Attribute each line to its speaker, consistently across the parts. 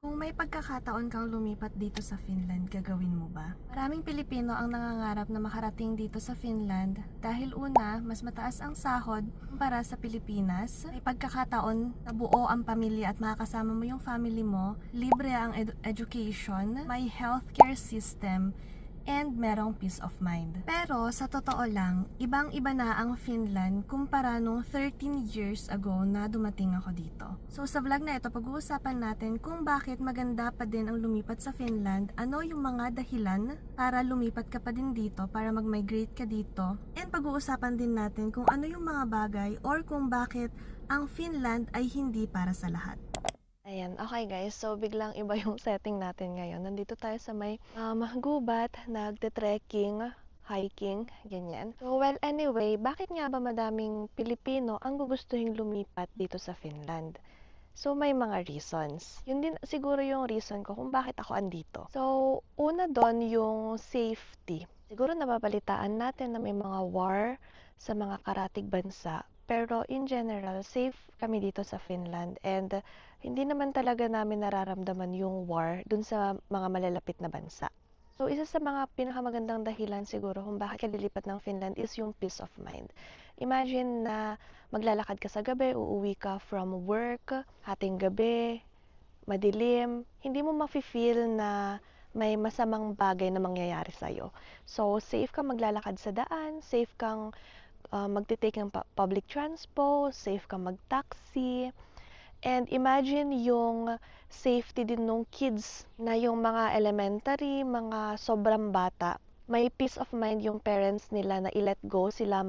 Speaker 1: Kung may pagkakataon kang lumipat dito sa Finland, gagawin mo ba? Maraming Pilipino ang nangangarap na makarating dito sa Finland dahil una, mas mataas ang sahod kumpara sa Pilipinas. May pagkakataon na buo ang pamilya at makakasama mo yung family mo. Libre ang education, may healthcare system, and merong peace of mind. Pero sa totoo lang, ibang-iba na ang Finland kumpara nung 13 years ago na dumating ako dito. So sa vlog na ito, pag-uusapan natin kung bakit maganda pa din ang lumipat sa Finland, ano yung mga dahilan para lumipat ka pa din dito, para mag-migrate ka dito, and pag-uusapan din natin kung ano yung mga bagay or kung bakit ang Finland ay hindi para sa lahat. Ayan, okay guys, so biglang iba yung setting natin ngayon. Nandito tayo sa may gubat, nagte-trekking, hiking, ganyan. So well, anyway, bakit nga ba madaming Pilipino ang gugustuhin lumipat dito sa Finland? So may mga reasons. Yun din siguro yung reason ko kung bakit ako andito. So una doon yung safety. Siguro nababalitaan natin na may mga war sa mga karatig bansa. Pero in general, safe kami dito sa Finland and hindi naman talaga namin nararamdaman yung war dun sa mga malalapit na bansa. So isa sa mga pinakamagandang dahilan siguro kung bakit kalilipat ng Finland is yung peace of mind. Imagine na maglalakad ka sa gabi, uuwi ka from work, hating gabi, madilim, hindi mo mafe-feel na may masamang bagay na mangyayari sa'yo. So, safe kang maglalakad sa daan, safe kang magte-take ng public transport, safe kang mag-taxi, and imagine yung safety din ng kids na yung mga elementary, mga sobrang bata. May peace of mind yung parents nila na i-let go sila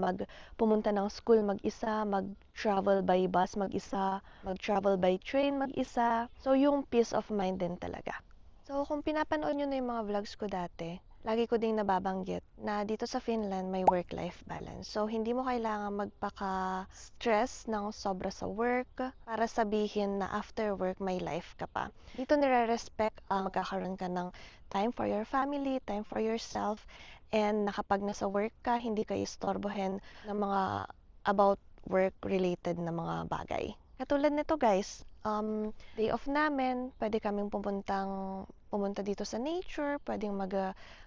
Speaker 1: pumunta ng school mag-isa, mag-travel by bus mag-isa, mag-travel by train mag-isa. So yung peace of mind din talaga. So kung pinapanood nyo na yung mga vlogs ko dati, lagi ko ding nababanggit na dito sa Finland may work-life balance. So, hindi mo kailangan magpaka-stress ng sobra sa work para sabihin na after work may life ka pa. Dito nire-respect magkakaroon ka ng time for your family, time for yourself, and nakapag nasa work ka, hindi ka istorbohin ng mga about work-related na mga bagay. Katulad nito guys, day off namin, pwede kaming pumunta dito sa nature, pwedeng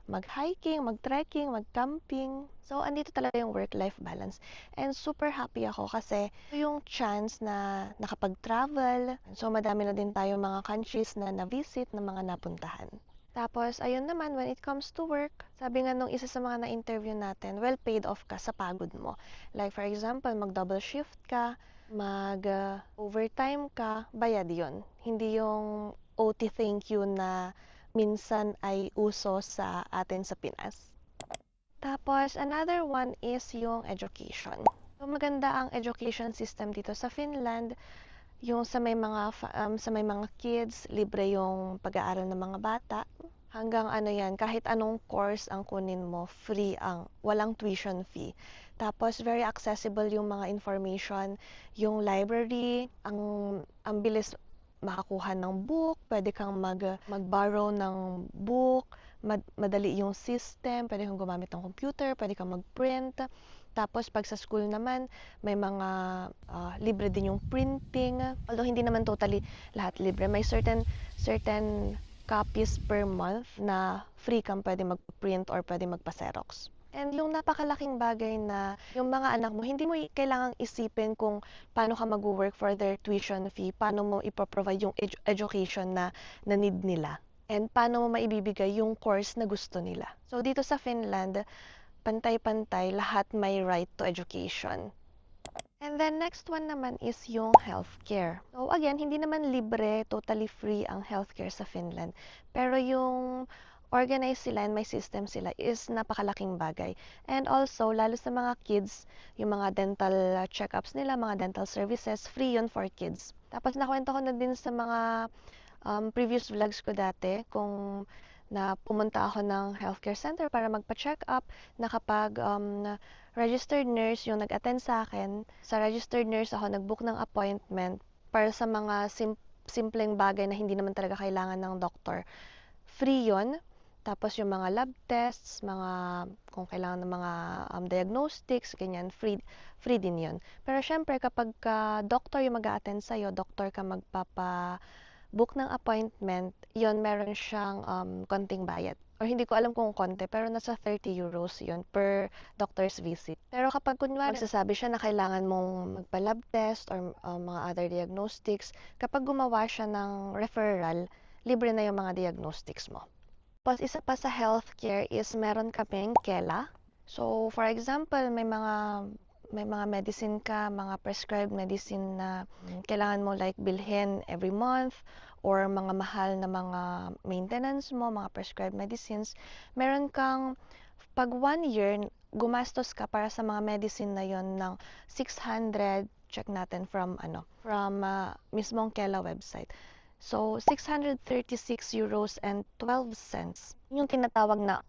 Speaker 1: mag-hiking, mag-trekking, mag-camping. So, andito talaga yung work-life balance. And super happy ako kasi yung chance na nakapag-travel. So, madami na din tayo mga countries na na-visit, na mga napuntahan. Tapos, ayun naman, when it comes to work, sabi nga nung isa sa mga na-interview natin, well paid off ka sa pagod mo. Like, for example, mag-double shift ka, mag-overtime ka, bayad yon. Hindi yung OT thank you na minsan ay uso sa atin sa Pinas. Tapos, another one is yung education. So, maganda ang education system dito sa Finland. Yung sa may mga kids, libre yung pag-aaral ng mga bata. Hanggang ano yan, kahit anong course ang kunin mo, free walang tuition fee. Tapos, very accessible yung mga information, yung library, ang bilis makakuha ng book, pwede kang mag-borrow ng book, madali yung system, pwede kang gumamit ng computer, pwede kang mag-print. Tapos pag sa school naman, may mga libre din yung printing. Although hindi naman totally lahat libre, may certain copies per month na free kang pwede mag-print or pwede magpa-xerox. And yung napakalaking bagay na yung mga anak mo, hindi mo kailangang isipin kung paano ka mag-work for their tuition fee, paano mo ipoprovide yung education na need nila, and paano mo maibibigay yung course na gusto nila. So dito sa Finland, pantay-pantay, lahat may right to education. And then next one naman is yung healthcare. So again, hindi naman libre, totally free ang healthcare sa Finland. Pero yung organized sila and may system sila is napakalaking bagay. And also, lalo sa mga kids, yung mga dental checkups nila, mga dental services, free yun for kids. Tapos nakwento ko na din sa mga previous vlogs ko dati kung na pumunta ako ng healthcare center para magpa-check up, na kapag registered nurse yung nag-attend sa akin, sa registered nurse ako nag-book ng appointment para sa mga simpleng bagay na hindi naman talaga kailangan ng doktor. Free yon. Tapos yung mga lab tests, kung kailangan ng mga diagnostics, ganyan, free din yon. Pero syempre kapag doctor yung mag-a-attend sa'yo, doktor ka
Speaker 2: mag-book ng appointment, yon meron siyang konting bayad. Or hindi ko alam kung konti, pero nasa 30 euros yun per doctor's visit. Pero kapag kunwari, magsasabi siya na kailangan mong magpa-lab test or mga other diagnostics, kapag gumawa siya ng referral, libre na yung mga diagnostics mo. Tapos isa pa sa healthcare is meron kaming Kela. So for example, may mga medicine ka, mga prescribed medicine na kailangan mo like bilhin every month or mga mahal na mga maintenance mo, mga prescribed medicines, meron kang pag 1 year, gumastos ka para sa mga medicine na yon ng 600, check natin from mismong Kela website. So, 636 euros and 12 cents. Yung tinatawag na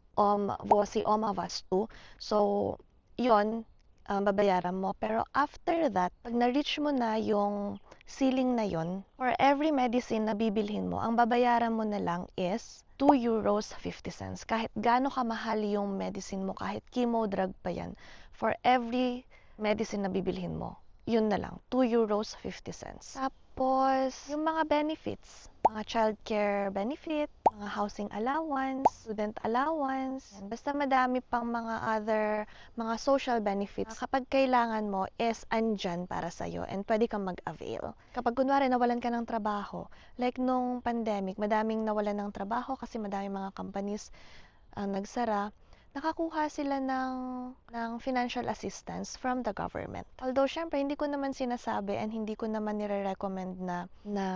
Speaker 2: VOSI OMAVAS 2. So, yon babayaran mo. Pero after that, pag na-reach mo na yung ceiling na yon, for every medicine na bibilhin mo, ang babayaran mo na lang is 2 euros 50 cents. Kahit gaano kamahal yung medicine mo, kahit chemo drug pa yan, for every medicine na bibilhin mo, yun na lang, 2 euros 50 cents. Tapos, yung mga benefits, mga childcare benefit, mga housing allowance, student allowance, basta madami pang mga other, mga social benefits. Kapag kailangan mo is andyan para sa'yo and pwede kang mag-avail. Kapag kunwari nawalan ka ng trabaho, like nung pandemic, madaming nawalan ng trabaho kasi madaming mga companies nagsara, nakakuha sila ng financial assistance from the government. Although, syempre, hindi ko naman sinasabi and hindi ko naman nire-recommend na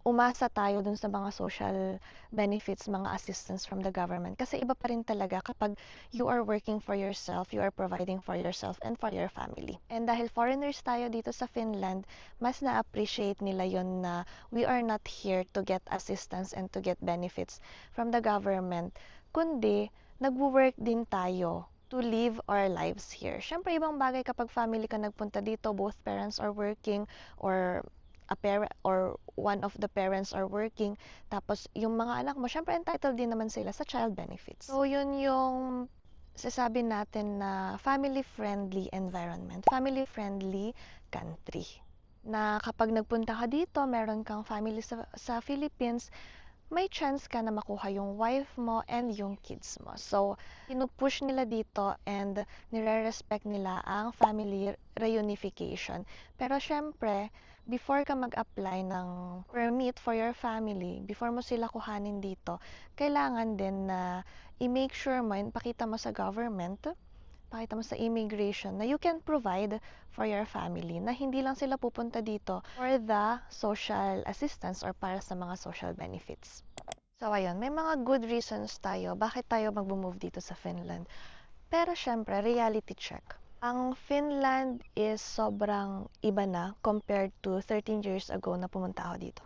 Speaker 2: umasa tayo dun sa mga social benefits, mga assistance from the government. Kasi iba pa rin talaga kapag you are working for yourself, you are providing for yourself and for your family. And dahil foreigners tayo dito sa Finland, mas na-appreciate nila yon na we are not here to get assistance and to get benefits from the government, kundi nagwo-work din tayo to live our lives here. Siyempre, ibang bagay kapag family ka nagpunta dito, both parents are working or a parent or one of the parents are working, tapos yung mga anak mo, syempre entitled din naman sila sa child benefits. So, yun yung sasabi natin na family-friendly environment, family-friendly country. Na kapag nagpunta ka dito, meron kang family sa Philippines, may chance ka na makuha yung wife mo and yung kids mo. So, pinupush nila dito and nire-respect nila ang family reunification. Pero syempre, before ka mag-apply ng permit for your family, before mo sila kuhanin dito, kailangan din na i-make sure mo, pakita mo sa government, pakita mo sa immigration na you can provide for your family, na hindi lang sila pupunta dito for the social assistance or para sa mga social benefits. So ayun, may mga good reasons tayo bakit tayo mag-move dito sa Finland. Pero syempre, reality check. Ang Finland is sobrang iba na compared to 13 years ago na pumunta ako dito.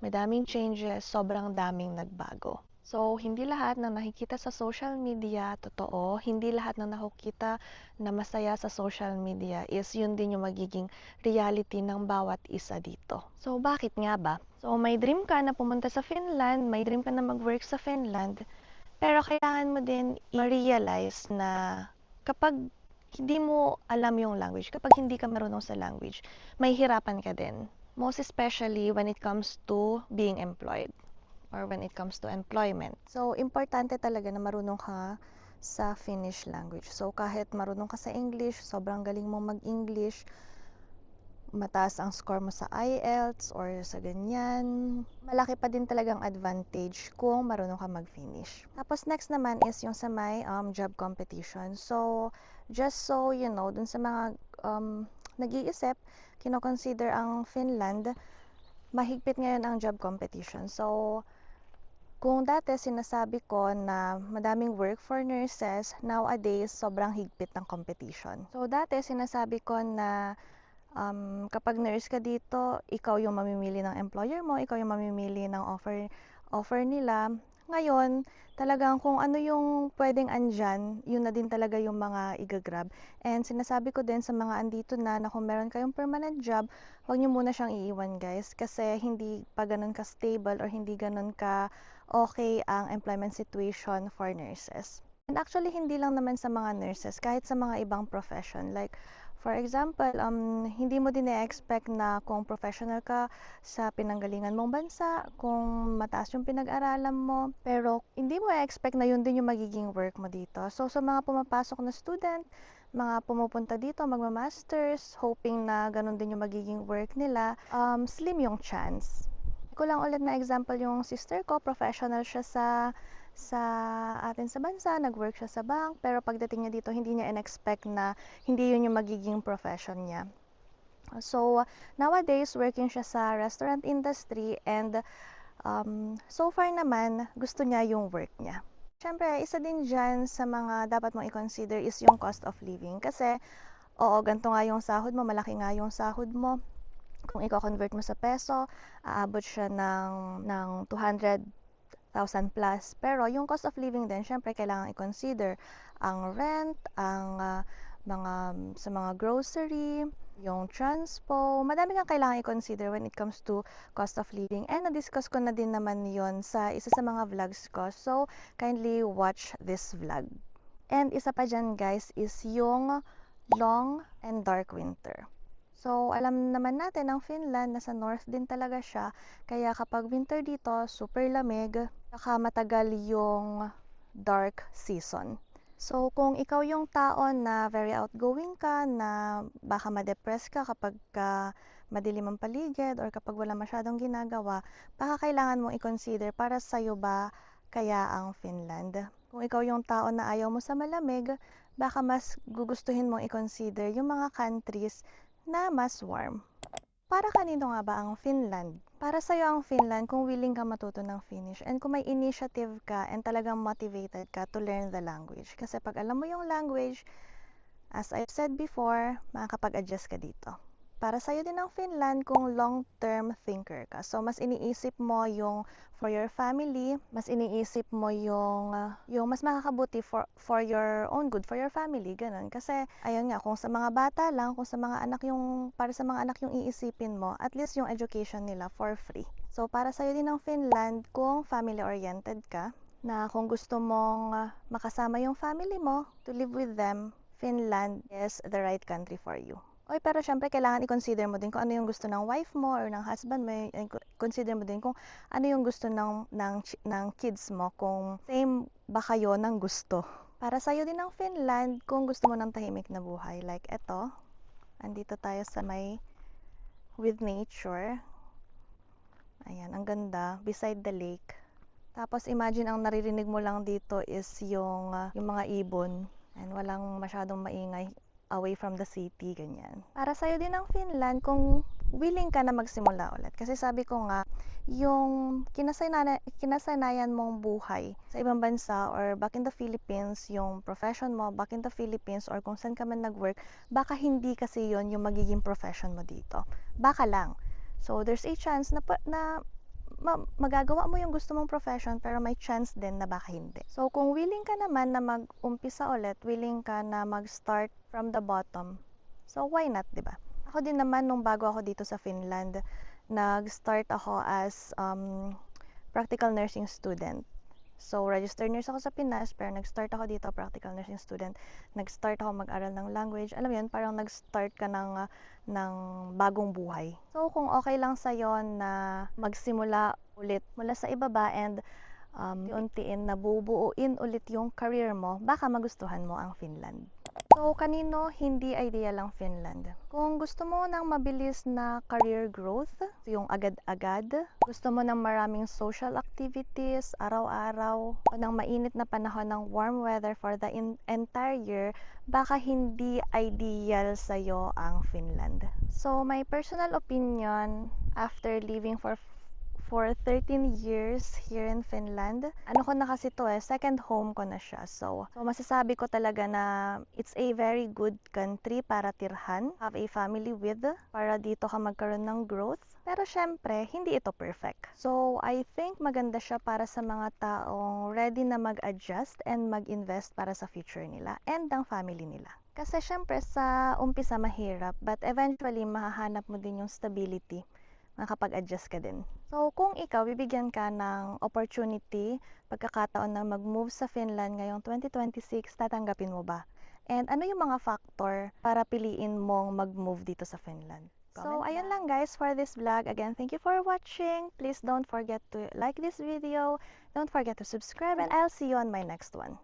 Speaker 2: May daming changes, sobrang daming nagbago. So, hindi lahat ng nakikita sa social media totoo. Hindi lahat ng nakikita na masaya sa social media is yun din yung magiging reality ng bawat isa dito. So, bakit nga ba? So, may dream ka na pumunta sa Finland, may dream ka na mag-work sa Finland, pero kailangan mo din i-realize na kapag hindi mo alam yung language, kapag hindi ka marunong sa language, may hirapan ka din. Most especially when it comes to being employed or when it comes to employment. So, importante talaga na marunong ka sa Finnish language. So, kahit marunong ka sa English, sobrang galing mo mag-English, mataas ang score mo sa IELTS or sa ganyan, malaki pa din talagang advantage kung marunong ka mag-Finnish. Tapos next naman is yung sa may job competition. So, just so you know, dun sa mga nag-iisip, kino-consider ang Finland, mahigpit ngayon ang job competition. So, kung dati sinasabi ko na madaming work for nurses, nowadays sobrang higpit ng competition. So dati sinasabi ko na kapag nurse ka dito, ikaw yung mamimili ng employer mo, ikaw yung mamimili ng offer nila. Ngayon, talagang kung ano yung pwedeng andyan, yun na din talaga yung mga igagrab. And sinasabi ko din sa mga andito na kung meron kayong permanent job, huwag nyo muna siyang iiwan guys, kasi hindi pa ganun ka stable or hindi ganun ka okay ang employment situation for nurses. And actually, hindi lang naman sa mga nurses, kahit sa mga ibang profession, like
Speaker 3: For example, hindi mo din na-expect na kung professional ka sa pinanggalingan mong bansa, kung mataas yung pinag-aralan mo, pero hindi mo expect na yun din yung magiging work mo dito. So, sa mga pumapasok na student, mga pumupunta dito, magma-masters, hoping na ganun din yung magiging work nila, slim yung chance. Ko lang ulit na example yung sister ko, professional siya sa atin sa bansa, nag-work siya sa bank, pero pagdating niya dito, hindi niya in-expect na hindi yun yung magiging profession niya. So, nowadays, working siya sa restaurant industry and so far naman, gusto niya yung work niya. Siyempre, isa din dyan sa mga dapat mong i-consider is yung cost of living. Kasi, oo, ganito nga yung sahod mo, malaki nga yung sahod mo. Kung i-convert mo sa peso, aabot siya ng 200,000 plus. Pero yung cost of living din, syempre kailangan i-consider ang rent, ang sa mga grocery, yung transpo, madami kang kailangan i-consider when it comes to cost of living. And na-discuss ko na din naman yon sa isa sa mga vlogs ko. So, kindly watch this vlog. And isa pa dyan guys is yung long and dark winter. So, alam naman natin ang Finland, nasa north din talaga siya. Kaya kapag winter dito, super lamig, saka matagal yung dark season. So, kung ikaw yung tao na very outgoing ka, na baka ma-depress ka kapag madilim ang paligid or kapag wala masyadong ginagawa, baka kailangan mong i-consider para sa'yo ba kaya ang Finland. Kung ikaw yung tao na ayaw mo sa malamig, baka mas gugustuhin mong i-consider yung mga countries na mas warm. Para kanino nga ba ang Finland? Para sa'yo ang Finland kung willing ka matuto ng Finnish and kung may initiative ka and talagang motivated ka to learn the language. Kasi pag alam mo yung language, as I've said before, makakapag-adjust ka dito. Para sa'yo din ang Finland kung long-term thinker ka. So, mas iniisip mo yung for your family, mas iniisip mo yung mas makakabuti for your own good, for your family, ganun. Kasi, ayun nga, kung sa mga bata lang, kung sa mga anak yung, para sa mga anak yung iisipin mo, at least yung education nila for free. So, para sa'yo din ang Finland kung family-oriented ka, na kung gusto mong makasama yung family mo, to live with them, Finland is the right country for you. Oy, pero syempre kailangan i-consider mo din kung ano yung gusto ng wife mo or ng husband mo. Consider mo din kung ano yung gusto ng kids mo, kung same ba kayo ng gusto. Para sa'yo din ang Finland kung gusto mo ng tahimik na buhay. Like eto, andito tayo sa may with nature. Ayan, ang ganda, beside the lake. Tapos imagine ang naririnig mo lang dito is yung mga ibon and walang masyadong maingay away from the city, ganyan. Para sa'yo din ang Finland kung willing ka na magsimula ulit. Kasi sabi ko nga, yung kinasanayan mong buhay sa ibang bansa or back in the Philippines, yung profession mo back in the Philippines or kung saan ka man nag-work, baka hindi kasi yon yung magiging profession mo dito. Baka lang. So, there's a chance na magagawa mo yung gusto mong profession pero may chance din na baka hindi. So, kung willing ka naman na mag-umpisa ulit, willing ka na mag-start from the bottom, so why not, di ba? Ako din naman, nung bago ako dito sa Finland, nag-start ako as practical nursing student. So, registered nurse ako sa Pinas, pero nag-start ako dito, practical nursing student. Nag-start ako mag-aral ng language. Alam mo yun, parang nag-start ka ng bagong buhay. So, kung okay lang sa'yo na magsimula ulit mula sa ibaba and unti-untiin na bubuuin ulit yung career mo, baka magustuhan mo ang Finland. So, kanino hindi ideal ang Finland? Kung gusto mo ng mabilis na career growth, yung agad-agad, gusto mo ng maraming social activities, araw-araw, o ng mainit na panahon ng warm weather for the entire year, baka hindi ideal sa'yo ang Finland. So, my personal opinion, after living for 13 years here in Finland. Ano ko na kasi to second home ko na siya. So masasabi ko talaga na it's a very good country para tirhan, have a family with, para dito ka magkaroon ng growth. Pero syempre, hindi ito perfect. So I think maganda siya para sa mga taong ready na mag-adjust and mag-invest para sa future nila and ang family nila. Kasi syempre sa umpisa mahirap, but eventually mahahanap mo din yung stability, makapag-adjust ka din. So, kung ikaw, bibigyan ka ng opportunity, pagkakataon na mag-move sa Finland ngayong 2026, tatanggapin mo ba? And ano yung mga factor para piliin mong mag-move dito sa Finland? So, ayun lang guys for this vlog. Again, thank you for watching. Please don't forget to like this video. Don't forget to subscribe and I'll see you on my next one.